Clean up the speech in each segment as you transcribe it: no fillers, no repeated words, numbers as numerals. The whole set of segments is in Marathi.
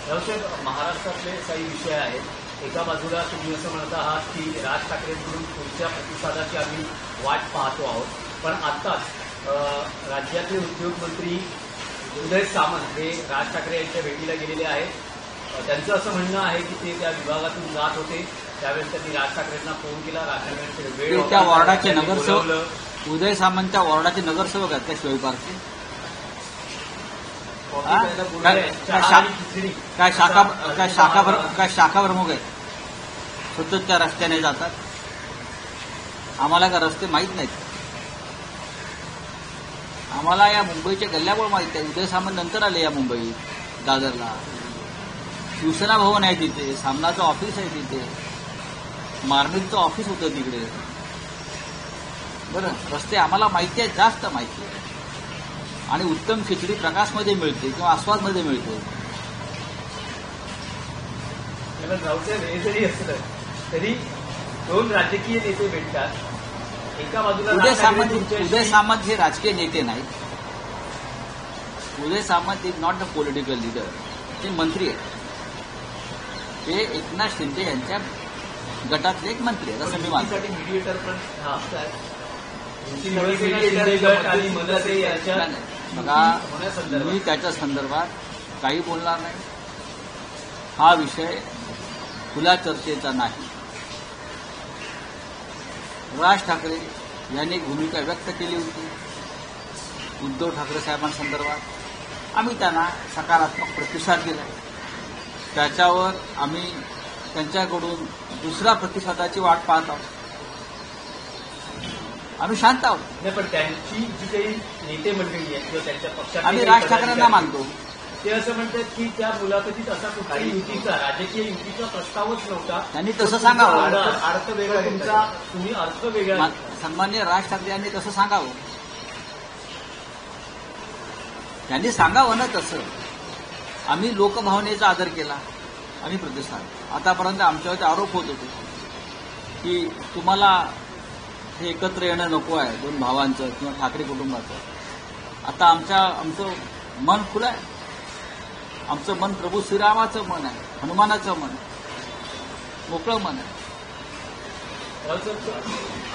रावसाहेब, महाराष्ट्रातले काही विषय आहेत. एका बाजूला तुम्ही असं म्हणत आहात की राज ठाकरेंकडून पुढच्या प्रतिसादाची आम्ही वाट पाहतो आहोत, पण आत्ताच राज्यातले उद्योगमंत्री उदय सामंत हे राज ठाकरे यांच्या भेटीला गेलेले आहेत. त्यांचं असं म्हणणं आहे की ते त्या विभागातून जात होते, त्यावेळेस त्यांनी राज ठाकरेंना फोन केला. राज ठाकरेंचे वेळ त्या वॉर्डाचे नगरसेवक उदय सामंत त्या वॉर्डाचे नगरसेवक आहेत त्या शिवाई पार्कचे. काय शाखा प्रमुख आहेत, सतत त्या रस्त्याने जातात. आम्हाला का रस्ते माहीत नाहीत? आम्हाला या मुंबईच्या गल्ल्यामुळे माहीत आहे. उदय सामंत नंतर आले या मुंबईत दादरला. शिवसेना भवन आहे तिथे, सामनाचं ऑफिस आहे तिथे, मार्मिकचं ऑफिस होतं तिकडे. बरं, रस्ते आम्हाला माहिती आहेत, जास्त माहिती आहे. आणि उत्तम खिचडी प्रकाशमध्ये मिळते किंवा आस्वादमध्ये मिळते. रावसाहेब, हे जरी असलं तरी दोन राजकीय नेते भेटतात. एका बाजूला उदय सामंत हे राजकीय नेते नाहीत. Uday Samant is not the political leader. ते मंत्री आहेत. ते एकनाथ शिंदे यांच्या गटातले एक मंत्री आहेत असं मी मानतो. मीडिएटर पण बघा, मी त्याच्या संदर्भात काही बोलणार नाही. हा विषय खुल्या चर्चेचा नाही. राज ठाकरे यांनी एक भूमिका व्यक्त केली होती उद्धव ठाकरे साहेबांसंदर्भात. आम्ही त्यांना सकारात्मक प्रतिसाद दिला. त्याच्यावर आम्ही त्यांच्याकडून दुसऱ्या प्रतिसादाची वाट पाहत आहोत. आम्ही शांत आहोत. नाही, पण त्यांची जी काही नेते मंडळी आहेत किंवा त्यांच्या पक्षात आम्ही राज ठाकरेंना मानतो. ते असं म्हणतात की त्या मुलाखतीत असा कुठलाही युतीचा राजकीय युतीचा प्रस्तावच नव्हता. त्यांनी तसं सांगावं. अर्थ वेगळा तुमचा, तुम्ही अर्थ वेगळा. सन्माननीय राज ठाकरे यांनी तसं सांगावं. त्यांनी सांगावं ना तसं. आम्ही लोकभावनेचा आदर केला. आम्ही प्रतिसाद. आतापर्यंत आमच्यावरती आरोप होत होते की तुम्हाला हे एकत्र येणं नको आहे दोन भावांचं किंवा ठाकरे कुटुंबाचं. आता आमचं मन खुलं आहे. आमचं मन प्रभू श्रीरामाचं मन आहे, हनुमानाचं मन आहे, मोकळं मन आहे.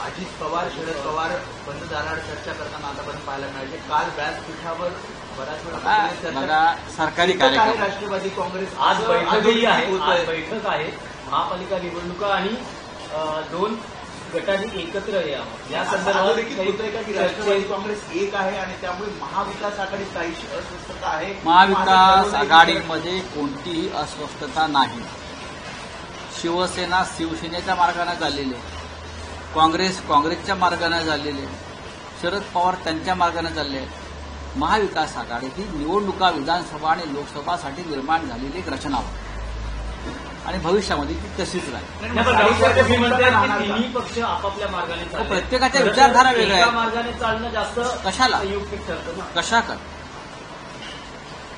अजित पवार, शरद पवार मतदारावर चर्चा करताना आतापर्यंत पाहायला मिळाले. काल व्यासपीठावर बऱ्याच वेळा बघा, सरकारी कार्यक्रम. राष्ट्रवादी काँग्रेस आज बैठकही आहे. आज बैठक आहे. महापालिका निवडणुका आणि दोन गटांनी एकत्र या संदर्भात देखील होतंय का की राष्ट्रवादी काँग्रेस एक आहे आणि त्यामुळे महाविकास आघाडीत काहीशी अस्वस्थता आहे? महाविकास आघाडीमध्ये कोणतीही अस्वस्थता नाही. शिवसेना शिवसेनेच्या मार्गाने चाललेली आहे. काँग्रेस काँग्रेसच्या मार्गाने चाललेली आहे. शरद पवार त्यांच्या मार्गाने चालले आहेत. महाविकास आघाडी ही निवडणुका विधानसभा आणि लोकसभासाठी निर्माण झालेली एक रचना होती आणि भविष्यामध्ये ती तशीच राहील. तिन्ही पक्ष आपापल्या मार्गाने, प्रत्येकाच्या विचारधारा वेगळ्या आहेत. मार्गाने चालणं जास्त कशाला, युक्तिक ठरतं ना.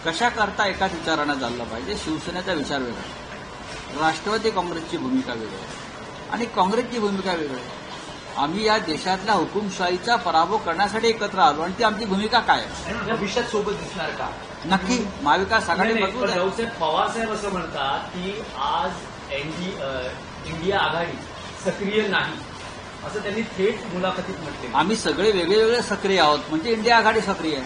कशा करता एकाच विचारानं चाललं पाहिजे. शिवसेनेचा विचार वेगळा, राष्ट्रवादी काँग्रेसची भूमिका वेगळी आहे आणि काँग्रेसची भूमिका वेगळी आहे. आम्ही या देशातल्या हुकुमशाहीचा पराभव करण्यासाठी एकत्र आलो आणि ती आमची भूमिका काय आहे. भविष्यात सोबत दिसणार का? नक्की महाविकास आघाडी मजबूत आहे. रावसाहेब, पवारसाहेब असं म्हणतात की आज इंडिया आघाडी सक्रिय नाही, असं त्यांनी थेट मुलाखतीत म्हटले. आम्ही सगळे वेगळे सक्रिय आहोत म्हणजे इंडिया आघाडी सक्रिय आहे.